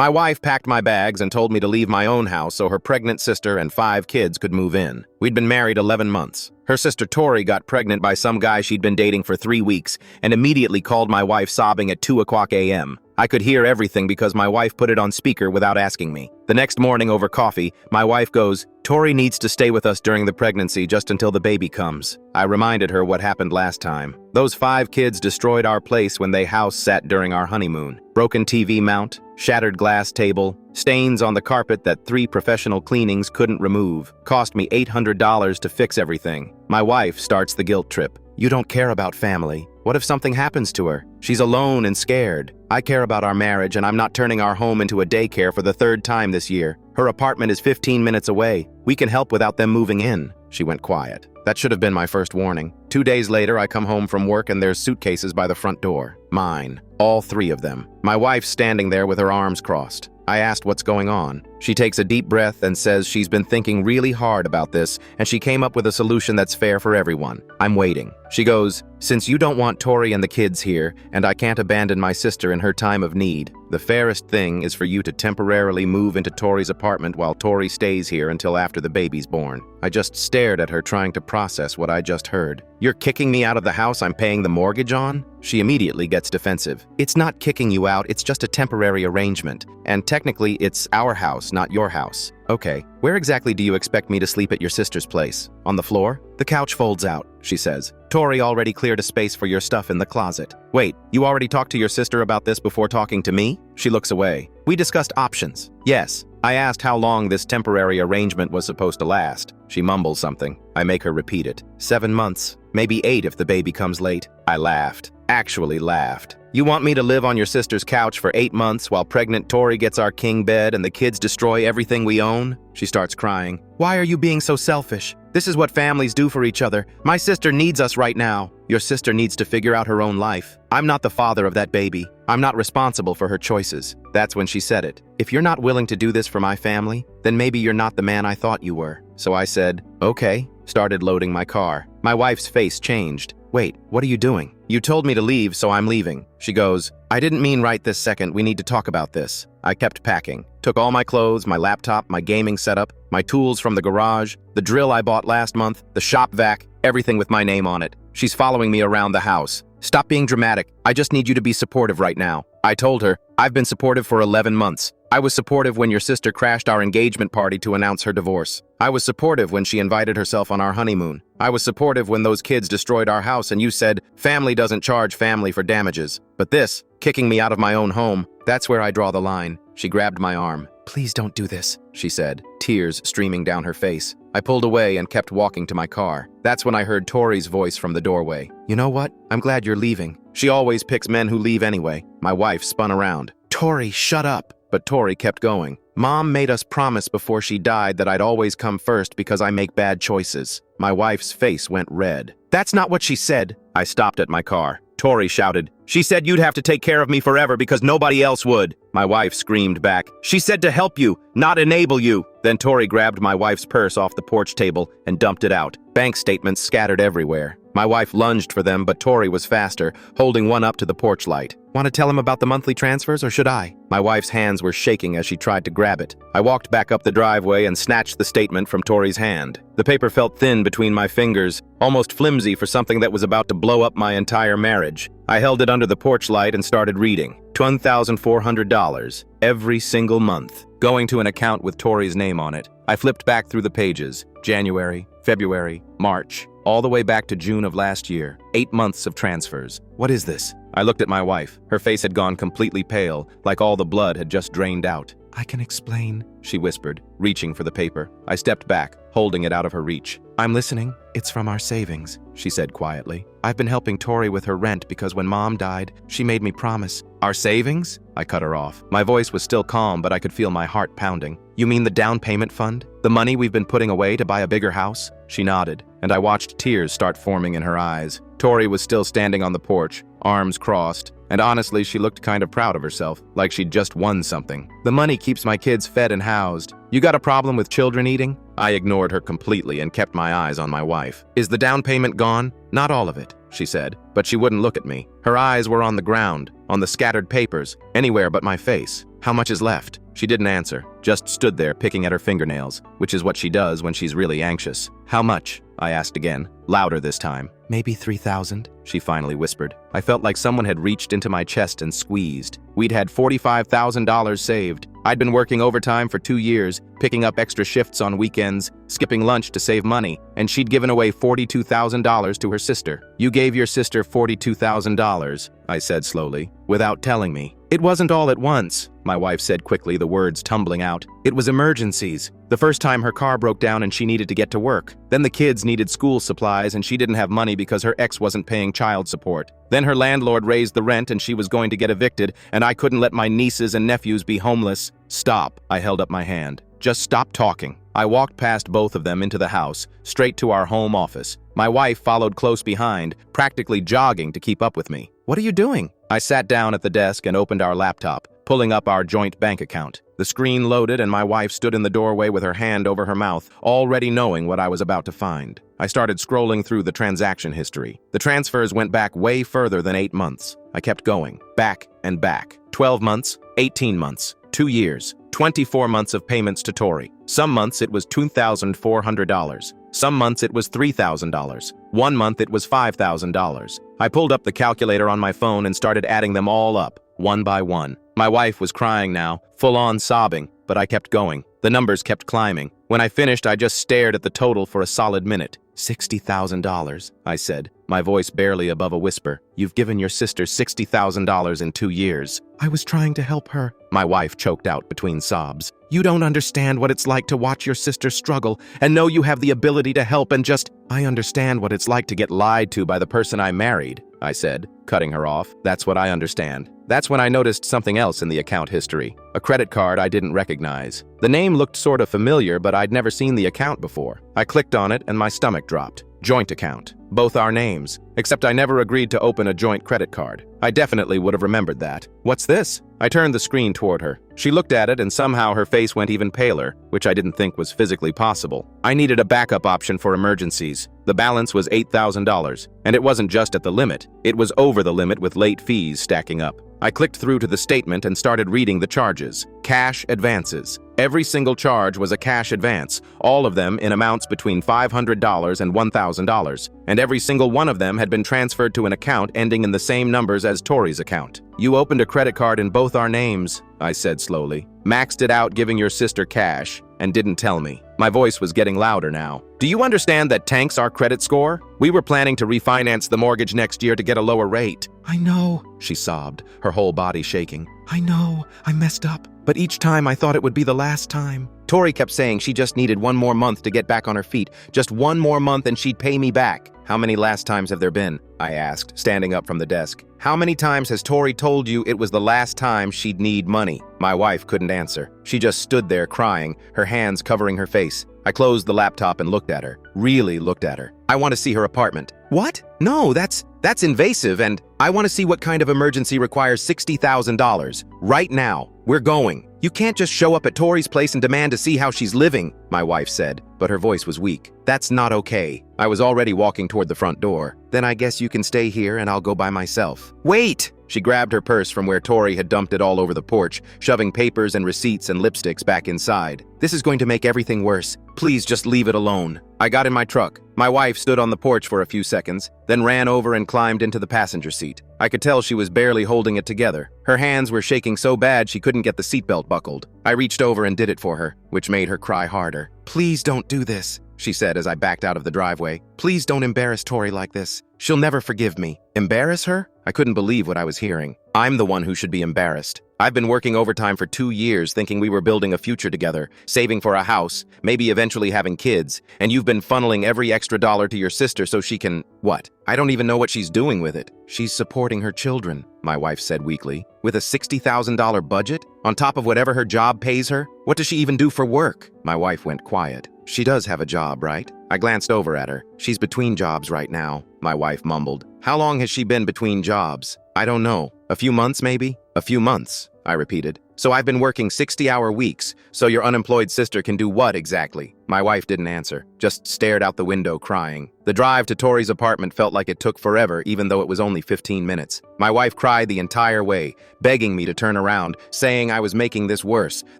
My wife packed my bags and told me to leave my own house so her pregnant sister and 5 kids could move in. We'd been married 11 months. Her sister Tori got pregnant by some guy she'd been dating for 3 weeks and immediately called my wife sobbing at 2:00 a.m. I could hear everything because my wife put it on speaker without asking me. The next morning over coffee, my wife goes, "Tori needs to stay with us during the pregnancy just until the baby comes." I reminded her what happened last time. Those 5 kids destroyed our place when they house sat during our honeymoon. Broken TV mount, shattered glass table, stains on the carpet that 3 professional cleanings couldn't remove. Cost me $800 to fix everything. My wife starts the guilt trip. "You don't care about family. What if something happens to her? She's alone and scared. I care about our marriage, and I'm not turning our home into a daycare for the 3rd time this year. Her apartment is 15 minutes away. We can help without them moving in." She went quiet. That should have been my first warning. 2 days later, I come home from work and there's suitcases by the front door. Mine. All 3 of them. My wife's standing there with her arms crossed. I asked what's going on. She takes a deep breath and says she's been thinking really hard about this and she came up with a solution that's fair for everyone. I'm waiting. She goes, "Since you don't want Tori and the kids here, and I can't abandon my sister in her time of need, the fairest thing is for you to temporarily move into Tori's apartment while Tori stays here until after the baby's born." I just stared at her trying to process what I just heard. "You're kicking me out of the house I'm paying the mortgage on?" She immediately gets defensive. "It's not kicking you out, it's just a temporary arrangement. And technically, it's our house, not your house." "Okay, where exactly do you expect me to sleep at your sister's place? On the floor?" "The couch folds out," she says. "Tori already cleared a space for your stuff in the closet." "Wait, you already talked to your sister about this before talking to me?" She looks away. "We discussed options." "Yes. I asked how long this temporary arrangement was supposed to last." She mumbles something. I make her repeat it. 7 months. Maybe 8 if the baby comes late. I laughed. Actually laughed. "You want me to live on your sister's couch for 8 months while pregnant Tori gets our king bed and the kids destroy everything we own?" She starts crying. "Why are you being so selfish? This is what families do for each other. My sister needs us right now." "Your sister needs to figure out her own life. I'm not the father of that baby. I'm not responsible for her choices." That's when she said it. "If you're not willing to do this for my family, then maybe you're not the man I thought you were." So I said, "Okay," started loading my car. My wife's face changed. "Wait, what are you doing?" "You told me to leave, so I'm leaving." She goes, "I didn't mean right this second. We need to talk about this." I kept packing. Took all my clothes, my laptop, my gaming setup, my tools from the garage, the drill I bought last month, the shop vac, everything with my name on it. She's following me around the house. "Stop being dramatic. I just need you to be supportive right now." I told her, "I've been supportive for 11 months. I was supportive when your sister crashed our engagement party to announce her divorce. I was supportive when she invited herself on our honeymoon. I was supportive when those kids destroyed our house and you said, family doesn't charge family for damages. But this, kicking me out of my own home, that's where I draw the line." She grabbed my arm. "Please don't do this," she said, tears streaming down her face. I pulled away and kept walking to my car. That's when I heard Tori's voice from the doorway. "You know what? I'm glad you're leaving. She always picks men who leave anyway." My wife spun around. "Tori, shut up." But Tori kept going. "Mom made us promise before she died that I'd always come first because I make bad choices." My wife's face went red. "That's not what she said." I stopped at my car. Tori shouted, "She said you'd have to take care of me forever because nobody else would." My wife screamed back, "She said to help you, not enable you." Then Tori grabbed my wife's purse off the porch table and dumped it out. Bank statements scattered everywhere. My wife lunged for them, but Tori was faster, holding one up to the porch light. "Want to tell him about the monthly transfers, or should I?" My wife's hands were shaking as she tried to grab it. I walked back up the driveway and snatched the statement from Tori's hand. The paper felt thin between my fingers, almost flimsy for something that was about to blow up my entire marriage. I held it under the porch light and started reading. $1,400 every single month, going to an account with Tori's name on it. I flipped back through the pages. January, February, March, all the way back to June of last year. 8 months of transfers. What is this? I looked at my wife. Her face had gone completely pale, like all the blood had just drained out. "I can explain," she whispered, reaching for the paper. I stepped back, holding it out of her reach. "I'm listening." "It's from our savings," she said quietly. "I've been helping Tori with her rent because when Mom died, she made me promise." "Our savings?" I cut her off. My voice was still calm, but I could feel my heart pounding. "You mean the down payment fund? The money we've been putting away to buy a bigger house?" She nodded, and I watched tears start forming in her eyes. Tori was still standing on the porch, arms crossed, and honestly, she looked kind of proud of herself, like she'd just won something. "The money keeps my kids fed and housed. You got a problem with children eating?" I ignored her completely and kept my eyes on my wife. Is the down payment gone? Not all of it, she said, but she wouldn't look at me. Her eyes were on the ground, on the scattered papers, anywhere but my face. How much is left? She didn't answer, just stood there picking at her fingernails, which is what she does when she's really anxious. How much? I asked again, louder this time. Maybe 3,000, she finally whispered. I felt like someone had reached into my chest and squeezed. We'd had $45,000 saved. I'd been working overtime for 2 years, picking up extra shifts on weekends, skipping lunch to save money, and she'd given away $42,000 to her sister. You gave your sister $42,000, I said slowly, without telling me. It wasn't all at once, my wife said quickly, the words tumbling out. It was emergencies. The first time her car broke down and she needed to get to work. Then the kids needed school supplies and she didn't have money because her ex wasn't paying child support. Then her landlord raised the rent and she was going to get evicted, and I couldn't let my nieces and nephews be homeless. Stop, I held up my hand. Just stop talking. I walked past both of them into the house, straight to our home office. My wife followed close behind, practically jogging to keep up with me. What are you doing? I sat down at the desk and opened our laptop, pulling up our joint bank account. The screen loaded and my wife stood in the doorway with her hand over her mouth, already knowing what I was about to find. I started scrolling through the transaction history. The transfers went back way further than 8 months. I kept going, back and back. 12 months, 18 months, 2 years, 24 months of payments to Tori. Some months it was $2,400. Some months it was $3,000. 1 month it was $5,000. I pulled up the calculator on my phone and started adding them all up, one by one. My wife was crying now, full-on sobbing, but I kept going. The numbers kept climbing. When I finished, I just stared at the total for a solid minute. $60,000, I said, my voice barely above a whisper. You've given your sister $60,000 in 2 years. I was trying to help her, my wife choked out between sobs. You don't understand what it's like to watch your sister struggle and know you have the ability to help and just... I understand what it's like to get lied to by the person I married, I said, cutting her off. That's what I understand. That's when I noticed something else in the account history. A credit card I didn't recognize. The name looked sort of familiar, but I'd never seen the account before. I clicked on it and my stomach dropped. Joint account. Both our names. Except I never agreed to open a joint credit card. I definitely would have remembered that. What's this? I turned the screen toward her. She looked at it and somehow her face went even paler, which I didn't think was physically possible. I needed a backup option for emergencies. The balance was $8,000, and it wasn't just at the limit. It was over the limit with late fees stacking up. I clicked through to the statement and started reading the charges. Cash advances. Every single charge was a cash advance, all of them in amounts between $500 and $1,000, and every single one of them had been transferred to an account ending in the same numbers as Tori's account. You opened a credit card in both our names, I said slowly. Maxed it out giving your sister cash, and didn't tell me. My voice was getting louder now. Do you understand that tanks our credit score? We were planning to refinance the mortgage next year to get a lower rate. I know, she sobbed, her whole body shaking. I know, I messed up, but each time I thought it would be the last time. Tori kept saying she just needed 1 more month to get back on her feet. Just 1 more month and she'd pay me back. How many last times have there been? I asked, standing up from the desk. How many times has Tori told you it was the last time she'd need money? My wife couldn't answer. She just stood there crying, her hands covering her face. I closed the laptop and looked at her. Really looked at her. I want to see her apartment. What? No, that's invasive, and I want to see what kind of emergency requires $60,000. Right now. We're going. You can't just show up at Tori's place and demand to see how she's living, my wife said, but her voice was weak. That's not okay. I was already walking toward the front door. Then I guess you can stay here and I'll go by myself. Wait! She grabbed her purse from where Tori had dumped it all over the porch, shoving papers and receipts and lipsticks back inside. This is going to make everything worse. Please just leave it alone. I got in my truck. My wife stood on the porch for a few seconds, then ran over and climbed into the passenger seat. I could tell she was barely holding it together. Her hands were shaking so bad she couldn't get the seatbelt buckled. I reached over and did it for her, which made her cry harder. Please don't do this, she said as I backed out of the driveway. Please don't embarrass Tori like this. She'll never forgive me. Embarrass her? I couldn't believe what I was hearing. I'm the one who should be embarrassed. I've been working overtime for 2 years thinking we were building a future together, saving for a house, maybe eventually having kids, and you've been funneling every extra dollar to your sister so she can... What? I don't even know what she's doing with it. She's supporting her children, my wife said weakly. With a $60,000 budget? On top of whatever her job pays her? What does she even do for work? My wife went quiet. She does have a job, right? I glanced over at her. She's between jobs right now, my wife mumbled. How long has she been between jobs? I don't know. A few months, maybe? A few months, I repeated. So I've been working 60-hour weeks, so your unemployed sister can do what exactly? My wife didn't answer, just stared out the window crying. The drive to Tori's apartment felt like it took forever, even though it was only 15 minutes. My wife cried the entire way, begging me to turn around, saying I was making this worse,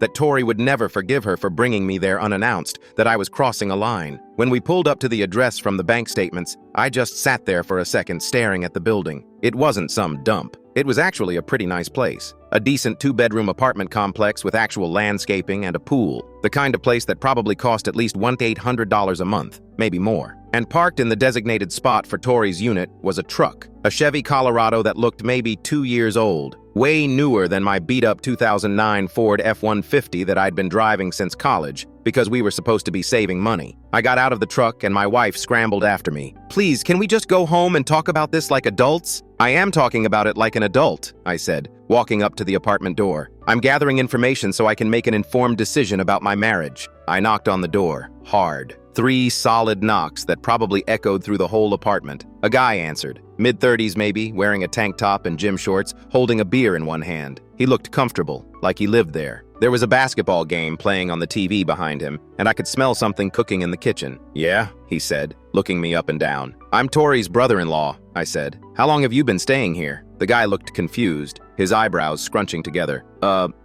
that Tori would never forgive her for bringing me there unannounced, that I was crossing a line. When we pulled up to the address from the bank statements, I just sat there for a second staring at the building. It wasn't some dump. It was actually a pretty nice place. A decent 2-bedroom apartment complex with actual landscaping and a pool. The kind of place that probably cost at least $1,800 a month, maybe more. And parked in the designated spot for Tori's unit was a truck, a Chevy Colorado that looked maybe 2 years old, way newer than my beat-up 2009 Ford F-150 that I'd been driving since college, because we were supposed to be saving money. I got out of the truck and my wife scrambled after me. "Please, can we just go home and talk about this like adults?" "I am talking about it like an adult," I said, walking up to the apartment door. "I'm gathering information so I can make an informed decision about my marriage." I knocked on the door, hard. 3 solid knocks that probably echoed through the whole apartment. A guy answered, mid-30s maybe, wearing a tank top and gym shorts, holding a beer in one hand. He looked comfortable, like he lived there. There was a basketball game playing on the TV behind him, and I could smell something cooking in the kitchen. "Yeah," he said, looking me up and down. "I'm Tori's brother-in-law," I said. "How long have you been staying here?" The guy looked confused, his eyebrows scrunching together.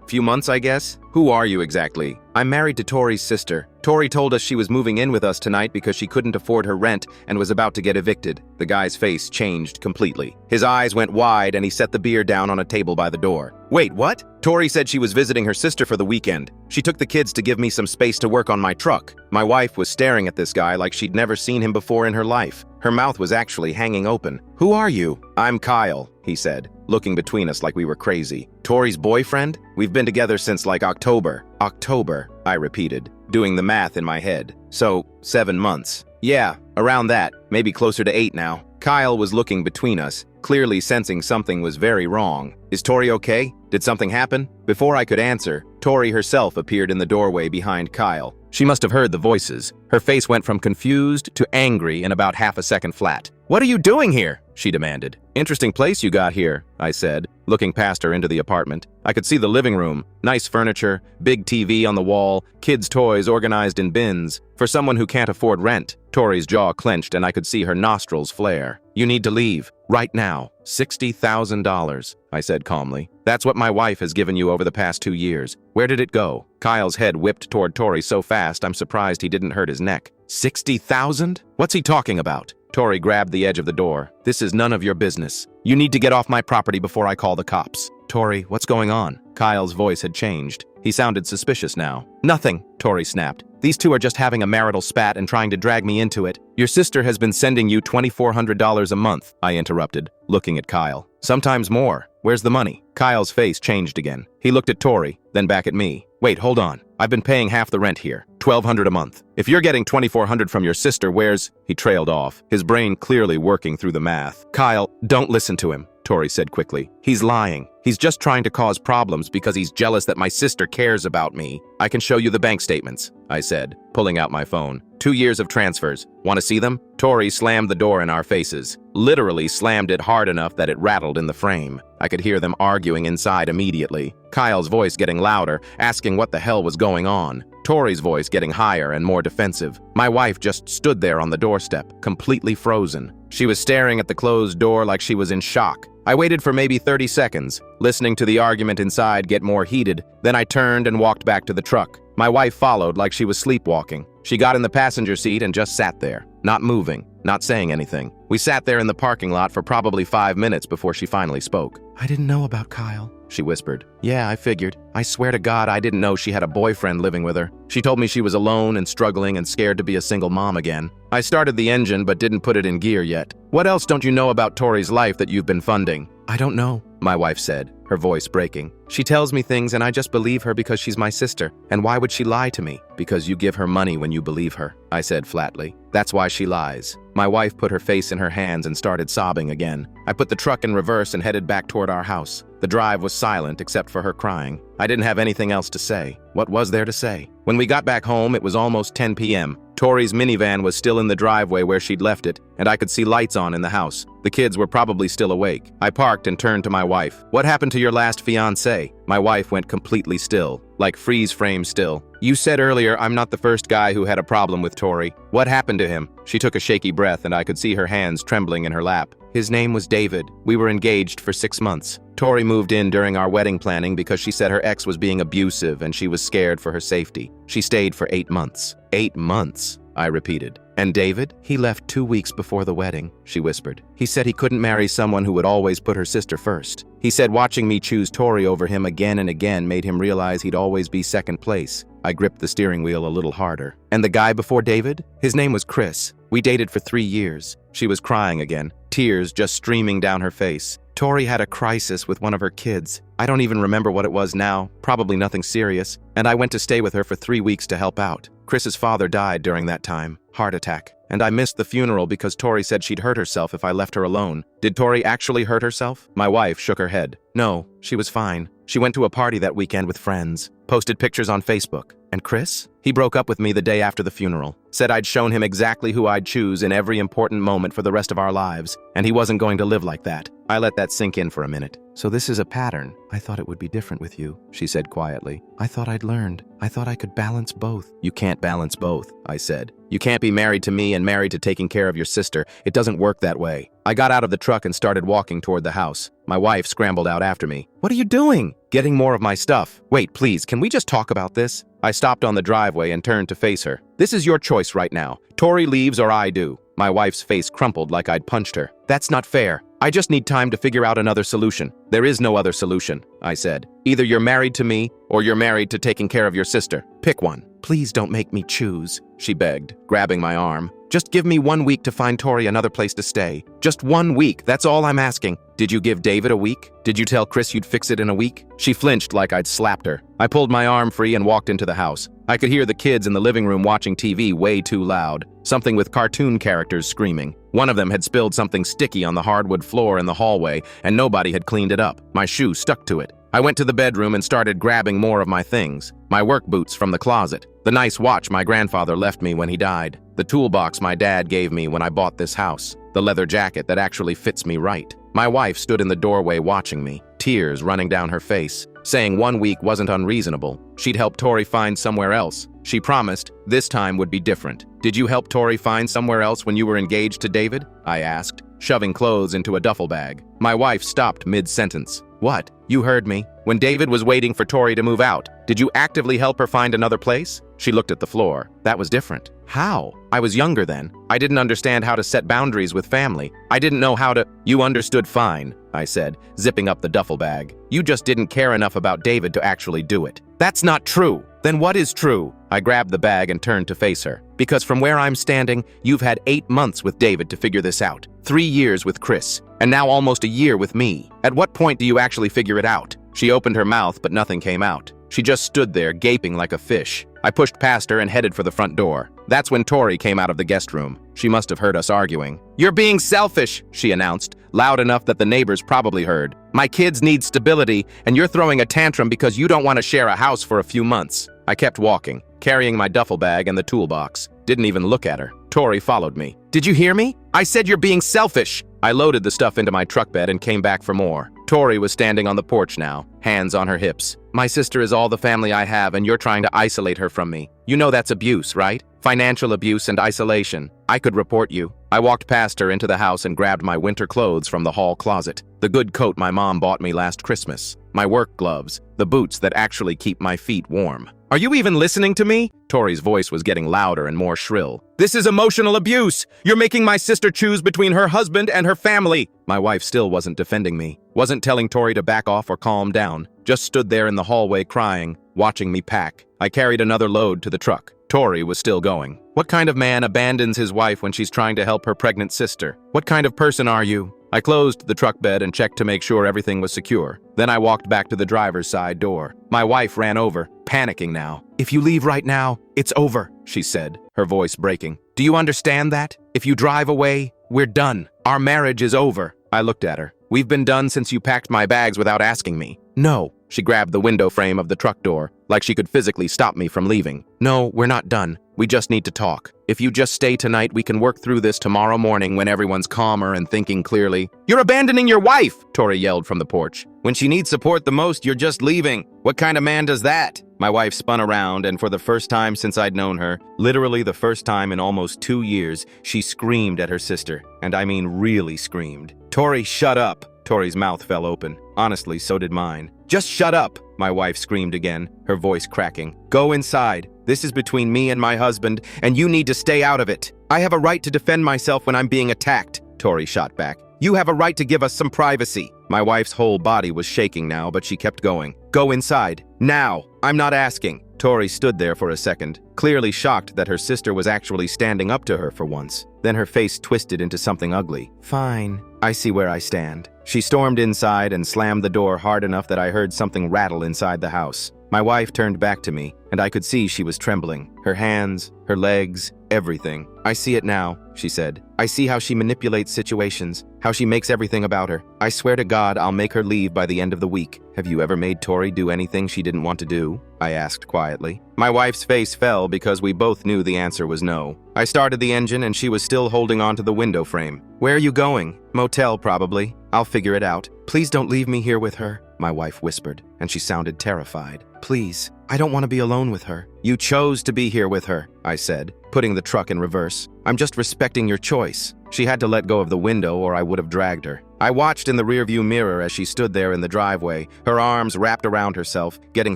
Few months, I guess?" "Who are you exactly?" "I'm married to Tori's sister. Tori told us she was moving in with us tonight because she couldn't afford her rent and was about to get evicted." The guy's face changed completely. His eyes went wide and he set the beer down on a table by the door. "Wait, what?" "Tori said she was visiting her sister for the weekend. She took the kids to give me some space to work on my truck." My wife was staring at this guy like she'd never seen him before in her life. Her mouth was actually hanging open. "Who are you?" "I'm Kyle," he said, looking between us like we were crazy. "Tori's boyfriend? We've been together since like October." "October," I repeated, doing the math in my head. "So, 7 months." "Yeah, around that, maybe closer to 8 now." Kyle was looking between us, clearly sensing something was very wrong. "Is Tori okay? Did something happen?" Before I could answer, Tori herself appeared in the doorway behind Kyle. She must have heard the voices. Her face went from confused to angry in about half a second flat. "What are you doing here?" she demanded. "Interesting place you got here," I said, looking past her into the apartment. I could see the living room, nice furniture, big TV on the wall, kids' toys organized in bins. For someone who can't afford rent, Tori's jaw clenched and I could see her nostrils flare. "You need to leave, right now. $60,000, I said calmly. "That's what my wife has given you over the past 2 years. Where did it go?" Kyle's head whipped toward Tori so fast I'm surprised he didn't hurt his neck. $60,000? What's he talking about? Tori grabbed the edge of the door. "This is none of your business. You need to get off my property before I call the cops." "Tori, what's going on?" Kyle's voice had changed. He sounded suspicious now. "Nothing," Tori snapped. "These two are just having a marital spat and trying to drag me into it." "Your sister has been sending you $2,400 a month," I interrupted, looking at Kyle. "Sometimes more. Where's the money?" Kyle's face changed again. He looked at Tori, then back at me. "Wait, hold on. I've been paying half the rent here, $1,200 a month. If you're getting $2,400 from your sister, where's—" He trailed off, his brain clearly working through the math. "Kyle, don't listen to him," Tori said quickly. "He's lying. He's just trying to cause problems because he's jealous that my sister cares about me. I can show you the bank statements," I said, pulling out my phone. 2 years of transfers. Want to see them? Tori slammed the door in our faces. Literally slammed it hard enough that it rattled in the frame. I could hear them arguing inside immediately. Kyle's voice getting louder, asking what the hell was going on. Tori's voice getting higher and more defensive. My wife just stood there on the doorstep, completely frozen. She was staring at the closed door like she was in shock. I waited for maybe 30 seconds, listening to the argument inside get more heated. Then I turned and walked back to the truck. My wife followed like she was sleepwalking. She got in the passenger seat and just sat there, not moving, not saying anything. We sat there in the parking lot for probably 5 minutes before she finally spoke. "I didn't know about Kyle," she whispered. "Yeah, I figured. I swear to God I didn't know she had a boyfriend living with her. She told me she was alone and struggling and scared to be a single mom again. I started the engine but didn't put it in gear yet. What else don't you know about Tori's life that you've been funding?" "I don't know," my wife said, her voice breaking. "She tells me things and I just believe her because she's my sister. And why would she lie to me?" "Because you give her money when you believe her," I said flatly. "That's why she lies." My wife put her face in her hands and started sobbing again. I put the truck in reverse and headed back toward our house. The drive was silent except for her crying. I didn't have anything else to say. What was there to say? When we got back home, it was almost 10 p.m. Tori's minivan was still in the driveway where she'd left it, and and I could see lights on in the house. The kids were probably still awake. I parked and turned to my wife. "What happened to your last fiancé?" My wife went completely still, like freeze frame still. "You said earlier I'm not the first guy who had a problem with Tori. What happened to him?" She took a shaky breath and I could see her hands trembling in her lap. "His name was David. We were engaged for 6 months. Tori moved in during our wedding planning because she said her ex was being abusive and she was scared for her safety. She stayed for 8 months. 8 months, I repeated. "And David? He left 2 weeks before the wedding," she whispered. "He said he couldn't marry someone who would always put her sister first. He said watching me choose Tori over him again and again made him realize he'd always be second place." I gripped the steering wheel a little harder. "And the guy before David? His name was Chris. We dated for 3 years. She was crying again, tears just streaming down her face. "Tori had a crisis with one of her kids. I don't even remember what it was now, probably nothing serious, and I went to stay with her for 3 weeks to help out. Chris's father died during that time, heart attack, and I missed the funeral because Tori said she'd hurt herself if I left her alone." "Did Tori actually hurt herself?" My wife shook her head. "No, she was fine. She went to a party that weekend with friends, posted pictures on Facebook. And Chris? He broke up with me the day after the funeral, said I'd shown him exactly who I'd choose in every important moment for the rest of our lives, and he wasn't going to live like that." I let that sink in for a minute. "So this is a pattern." "I thought it would be different with you," she said quietly. "I thought I'd learned. I thought I could balance both." "You can't balance both," I said. "You can't be married to me and married to taking care of your sister. It doesn't work that way." I got out of the truck and started walking toward the house. My wife scrambled out after me. "What are you doing?" "Getting more of my stuff." "Wait, please, can we just talk about this?" I stopped on the driveway and turned to face her. "This is your choice right now. Tori leaves or I do." My wife's face crumpled like I'd punched her. "That's not fair. I just need time to figure out another solution." "There is no other solution," I said. "Either you're married to me or you're married to taking care of your sister. Pick one." "Please don't make me choose," she begged, grabbing my arm. "Just give me 1 week to find Tori another place to stay. Just 1 week, that's all I'm asking." "Did you give David a week? Did you tell Chris you'd fix it in a week?" She flinched like I'd slapped her. I pulled my arm free and walked into the house. I could hear the kids in the living room watching TV way too loud, something with cartoon characters screaming. One of them had spilled something sticky on the hardwood floor in the hallway, and nobody had cleaned it up. My shoe stuck to it. I went to the bedroom and started grabbing more of my things. My work boots from the closet, the nice watch my grandfather left me when he died, the toolbox my dad gave me when I bought this house, the leather jacket that actually fits me right. My wife stood in the doorway watching me, tears running down her face, saying 1 week wasn't unreasonable. She'd help Tori find somewhere else. She promised this time would be different. "Did you help Tori find somewhere else when you were engaged to David?" I asked, shoving clothes into a duffel bag. My wife stopped mid-sentence. "What? You heard me. When David was waiting for Tori to move out, did you actively help her find another place?" She looked at the floor. "That was different." "How?" "I was younger then. I didn't understand how to set boundaries with family. I didn't know how to—" "You understood fine," I said, zipping up the duffel bag. "You just didn't care enough about David to actually do it." "That's not true." "Then what is true?" I grabbed the bag and turned to face her. "Because from where I'm standing, you've had 8 months with David to figure this out. 3 years with Chris, and now almost a year with me. At what point do you actually figure it out?" She opened her mouth, but nothing came out. She just stood there, gaping like a fish. I pushed past her and headed for the front door. That's when Tori came out of the guest room. She must have heard us arguing. "You're being selfish," she announced, loud enough that the neighbors probably heard. "My kids need stability, and you're throwing a tantrum because you don't want to share a house for a few months." I kept walking, carrying my duffel bag and the toolbox. Didn't even look at her. Tori followed me. "Did you hear me? I said you're being selfish." I loaded the stuff into my truck bed and came back for more. Tori was standing on the porch now, hands on her hips. "My sister is all the family I have, and you're trying to isolate her from me. You know that's abuse, right? Financial abuse and isolation. I could report you." I walked past her into the house and grabbed my winter clothes from the hall closet. The good coat my mom bought me last Christmas. My work gloves, the boots that actually keep my feet warm. "Are you even listening to me?" Tori's voice was getting louder and more shrill. "This is emotional abuse! You're making my sister choose between her husband and her family!" My wife still wasn't defending me, wasn't telling Tori to back off or calm down, just stood there in the hallway crying, watching me pack. I carried another load to the truck. Tori was still going. "What kind of man abandons his wife when she's trying to help her pregnant sister? What kind of person are you?" I closed the truck bed and checked to make sure everything was secure. Then I walked back to the driver's side door. My wife ran over, panicking now. "If you leave right now, it's over," she said, her voice breaking. "Do you understand that? If you drive away, we're done. Our marriage is over." I looked at her. "We've been done since you packed my bags without asking me." "No," She grabbed the window frame of the truck door, like she could physically stop me from leaving. "No, we're not done. We just need to talk. If you just stay tonight, we can work through this tomorrow morning when everyone's calmer and thinking clearly." "You're abandoning your wife!" Tori yelled from the porch. "When she needs support the most, you're just leaving. What kind of man does that?" My wife spun around, and for the first time since I'd known her, literally the first time in almost 2 years, she screamed at her sister. And I mean really screamed. "Tori, shut up!" Tori's mouth fell open. Honestly, so did mine. "Just shut up!" My wife screamed again, her voice cracking. "Go inside. This is between me and my husband, and you need to stay out of it. I have a right to defend myself when I'm being attacked," Tori shot back. "You have a right to give us some privacy." My wife's whole body was shaking now, but she kept going. "Go inside. Now. I'm not asking." Tori stood there for a second, clearly shocked that her sister was actually standing up to her for once. Then her face twisted into something ugly. "Fine. I see where I stand." She stormed inside and slammed the door hard enough that I heard something rattle inside the house. My wife turned back to me, and I could see she was trembling. Her hands, her legs, everything. "I see it now," she said. "I see how she manipulates situations, how she makes everything about her. I swear to God I'll make her leave by the end of the week." "Have you ever made Tori do anything she didn't want to do?" I asked quietly. My wife's face fell because we both knew the answer was no. I started the engine and she was still holding onto the window frame. "Where are you going?" "Motel, probably. I'll figure it out." "Please don't leave me here with her," my wife whispered, and she sounded terrified. "Please, I don't want to be alone with her." "You chose to be here with her," I said, putting the truck in reverse. "I'm just respecting your choice." She had to let go of the window or I would have dragged her. I watched in the rearview mirror as she stood there in the driveway, her arms wrapped around herself, getting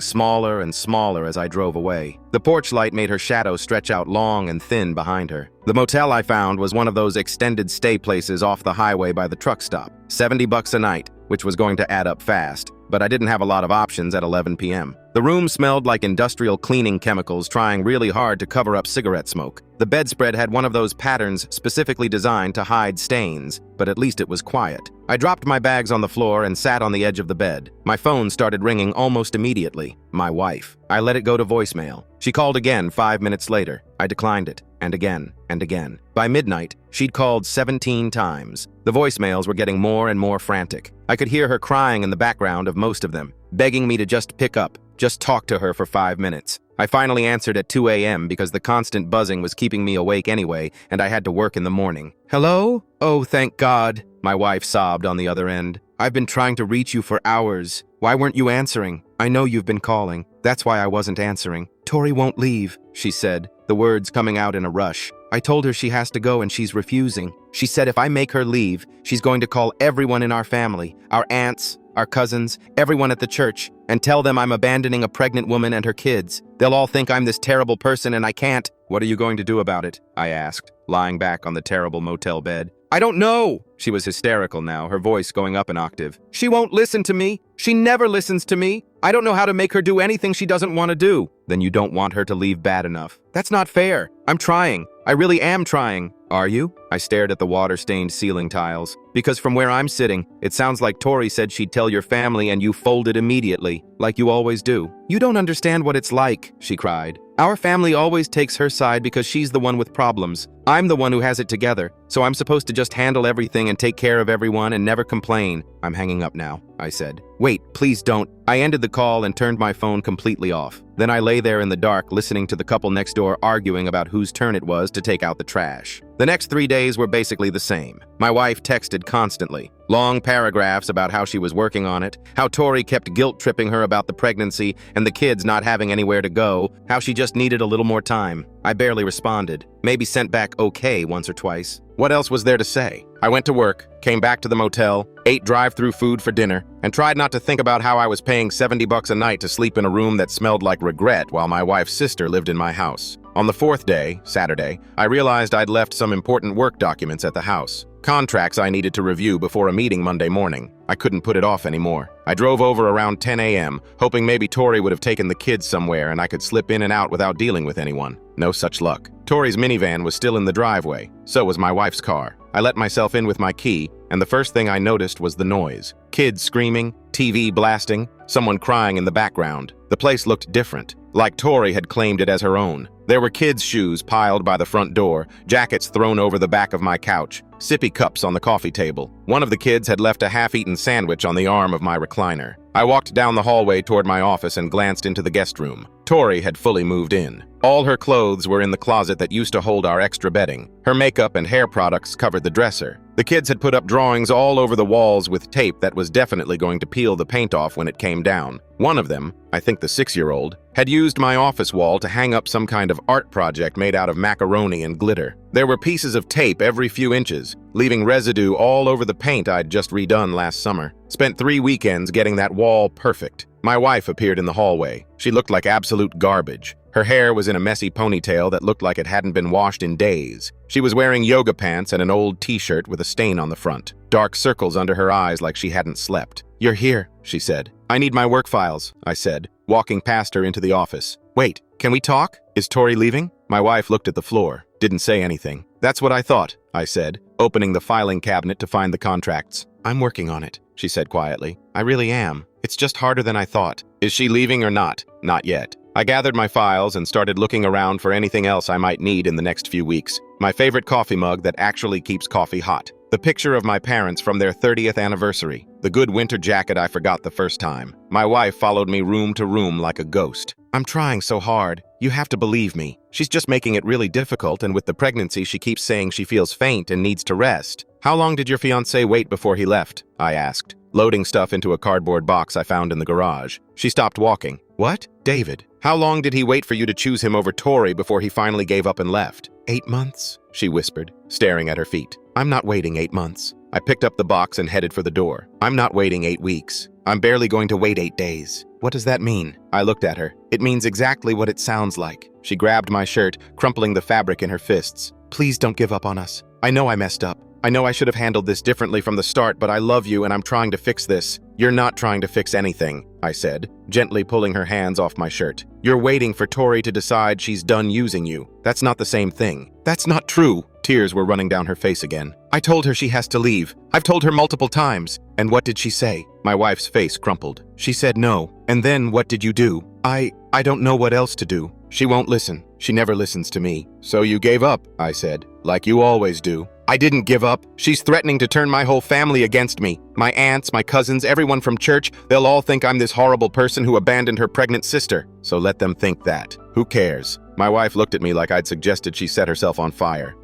smaller and smaller as I drove away. The porch light made her shadow stretch out long and thin behind her. The motel I found was one of those extended stay places off the highway by the truck stop. $70 a night, which was going to add up fast, but I didn't have a lot of options at 11 p.m. The room smelled like industrial cleaning chemicals trying really hard to cover up cigarette smoke. The bedspread had one of those patterns specifically designed to hide stains, but at least it was quiet. I dropped my bags on the floor and sat on the edge of the bed. My phone started ringing almost immediately. My wife. I let it go to voicemail. She called again 5 minutes later. I declined it, and again, and again. By midnight, she'd called 17 times. The voicemails were getting more and more frantic. I could hear her crying in the background of most of them, begging me to just pick up, just talk to her for 5 minutes. I finally answered at 2 a.m. because the constant buzzing was keeping me awake anyway, and I had to work in the morning. "Hello? Oh, thank God," my wife sobbed on the other end. "I've been trying to reach you for hours. Why weren't you answering? I know you've been calling. That's why I wasn't answering." "Tori won't leave," she said, the words coming out in a rush. "I told her she has to go and she's refusing. She said if I make her leave, she's going to call everyone in our family, our aunts, our cousins, everyone at the church, and tell them I'm abandoning a pregnant woman and her kids. They'll all think I'm this terrible person and I can't." "What are you going to do about it?" I asked, lying back on the terrible motel bed. "I don't know." She was hysterical now, her voice going up an octave. "She won't listen to me. She never listens to me. I don't know how to make her do anything she doesn't want to do." "Then you don't want her to leave bad enough." "That's not fair. I'm trying. I really am trying." "Are you?" I stared at the water-stained ceiling tiles. "Because from where I'm sitting, it sounds like Tori said she'd tell your family and you folded immediately, like you always do." "You don't understand what it's like," she cried. "Our family always takes her side because she's the one with problems. I'm the one who has it together, so I'm supposed to just handle everything and take care of everyone and never complain." "I'm hanging up now," I said. "Wait, please don't." I ended the call and turned my phone completely off. Then I lay there in the dark listening to the couple next door arguing about whose turn it was to take out the trash. The next 3 days were basically the same. My wife texted constantly. Long paragraphs about how she was working on it, how Tori kept guilt-tripping her about the pregnancy and the kids not having anywhere to go, how she just needed a little more time. I barely responded, maybe sent back okay once or twice. What else was there to say? I went to work, came back to the motel, ate drive-through food for dinner, and tried not to think about how I was paying $70 a night to sleep in a room that smelled like regret while my wife's sister lived in my house. On the 4th day, Saturday, I realized I'd left some important work documents at the house. Contracts I needed to review before a meeting Monday morning. I couldn't put it off anymore. I drove over around 10 a.m., hoping maybe Tori would have taken the kids somewhere and I could slip in and out without dealing with anyone. No such luck. Tori's minivan was still in the driveway. So was my wife's car. I let myself in with my key, and the first thing I noticed was the noise. Kids screaming, TV blasting, someone crying in the background. The place looked different, like Tori had claimed it as her own. There were kids' shoes piled by the front door, jackets thrown over the back of my couch, sippy cups on the coffee table. One of the kids had left a half-eaten sandwich on the arm of my recliner. I walked down the hallway toward my office and glanced into the guest room. Tori had fully moved in. All her clothes were in the closet that used to hold our extra bedding. Her makeup and hair products covered the dresser. The kids had put up drawings all over the walls with tape that was definitely going to peel the paint off when it came down. One of them, I think the 6-year-old, had used my office wall to hang up some kind of art project made out of macaroni and glitter. There were pieces of tape every few inches, leaving residue all over the paint I'd just redone last summer. Spent 3 weekends getting that wall perfect. My wife appeared in the hallway. She looked like absolute garbage. Her hair was in a messy ponytail that looked like it hadn't been washed in days. She was wearing yoga pants and an old t-shirt with a stain on the front. Dark circles under her eyes like she hadn't slept. "You're here," she said. "I need my work files," I said, walking past her into the office. "Wait, can we talk? Is Tori leaving?" My wife looked at the floor, didn't say anything. "That's what I thought," I said, opening the filing cabinet to find the contracts. "I'm working on it," she said quietly. "I really am. It's just harder than I thought." "Is she leaving or not?" "Not yet." I gathered my files and started looking around for anything else I might need in the next few weeks. My favorite coffee mug that actually keeps coffee hot. The picture of my parents from their 30th anniversary. The good winter jacket I forgot the first time. My wife followed me room to room like a ghost. "I'm trying so hard. You have to believe me. She's just making it really difficult, and with the pregnancy she keeps saying she feels faint and needs to rest." "How long did your fiancé wait before he left?" I asked, loading stuff into a cardboard box I found in the garage. She stopped walking. "What? David, how long did he wait for you to choose him over Tori before he finally gave up and left?" 8 months, she whispered, staring at her feet. "I'm not waiting 8 months. I picked up the box and headed for the door. "I'm not waiting 8 weeks. I'm barely going to wait 8 days. "What does that mean?" I looked at her. "It means exactly what it sounds like." She grabbed my shirt, crumpling the fabric in her fists. "Please don't give up on us. I know I messed up. I know I should have handled this differently from the start, but I love you and I'm trying to fix this." "You're not trying to fix anything," I said, gently pulling her hands off my shirt. "You're waiting for Tori to decide she's done using you. That's not the same thing." "That's not true." Tears were running down her face again. "I told her she has to leave. I've told her multiple times." "And what did she say?" My wife's face crumpled. "She said no. And then what did you do?" I don't know what else to do. She won't listen. She never listens to me." "So you gave up," I said, "like you always do." "I didn't give up. She's threatening to turn my whole family against me. My aunts, my cousins, everyone from church, they'll all think I'm this horrible person who abandoned her pregnant sister." "So let them think that. Who cares?" My wife looked at me like I'd suggested she set herself on fire.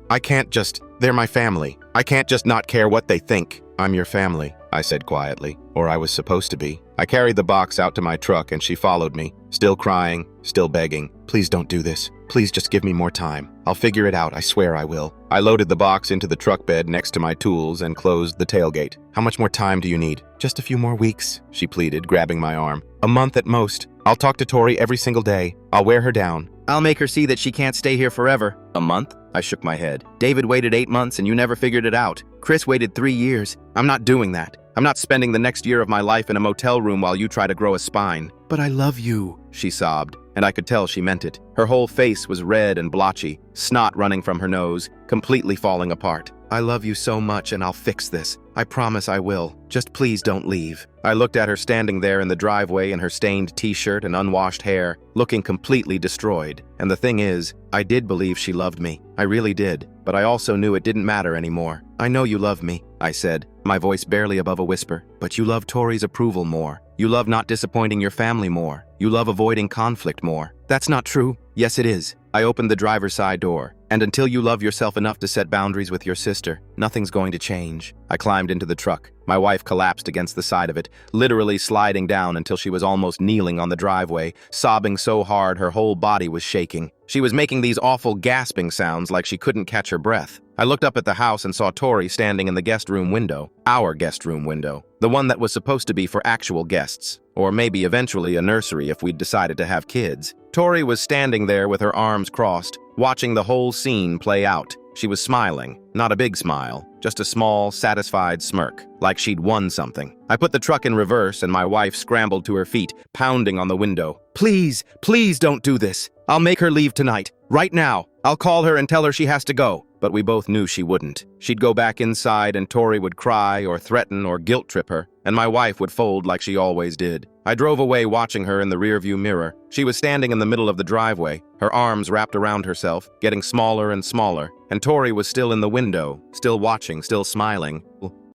They're my family. I can't just not care what they think." "I'm your family," I said quietly, "or I was supposed to be." I carried the box out to my truck and she followed me, still crying, still begging. "Please don't do this. Please just give me more time. I'll figure it out, I swear I will." I loaded the box into the truck bed next to my tools and closed the tailgate. "How much more time do you need?" "Just a few more weeks," she pleaded, grabbing my arm. "A month at most. I'll talk to Tori every single day. I'll wear her down. I'll make her see that she can't stay here forever." "A month?" I shook my head. "David waited 8 months and you never figured it out. Chris waited 3 years. I'm not doing that. I'm not spending the next year of my life in a motel room while you try to grow a spine." "But I love you," she sobbed, and I could tell she meant it. Her whole face was red and blotchy, snot running from her nose, completely falling apart. "I love you so much and I'll fix this. I promise I will. Just please don't leave." I looked at her standing there in the driveway in her stained t-shirt and unwashed hair, looking completely destroyed. And the thing is, I did believe she loved me. I really did. But I also knew it didn't matter anymore. "I know you love me," I said, my voice barely above a whisper. "But you love Tori's approval more. You love not disappointing your family more. You love avoiding conflict more." "That's not true." "Yes, it is." I opened the driver's side door. "And until you love yourself enough to set boundaries with your sister, nothing's going to change." I climbed into the truck. My wife collapsed against the side of it, literally sliding down until she was almost kneeling on the driveway, sobbing so hard her whole body was shaking. She was making these awful gasping sounds like she couldn't catch her breath. I looked up at the house and saw Tori standing in the guest room window. Our guest room window. The one that was supposed to be for actual guests. Or maybe eventually a nursery if we'd decided to have kids. Tori was standing there with her arms crossed, watching the whole scene play out. She was smiling, not a big smile, just a small, satisfied smirk, like she'd won something. I put the truck in reverse and my wife scrambled to her feet, pounding on the window. "Please, please don't do this. I'll make her leave tonight. Right now. I'll call her and tell her she has to go." But we both knew she wouldn't. She'd go back inside and Tori would cry or threaten or guilt trip her, and my wife would fold like she always did. I drove away watching her in the rearview mirror. She was standing in the middle of the driveway, her arms wrapped around herself, getting smaller and smaller, and Tori was still in the window, still watching, still smiling.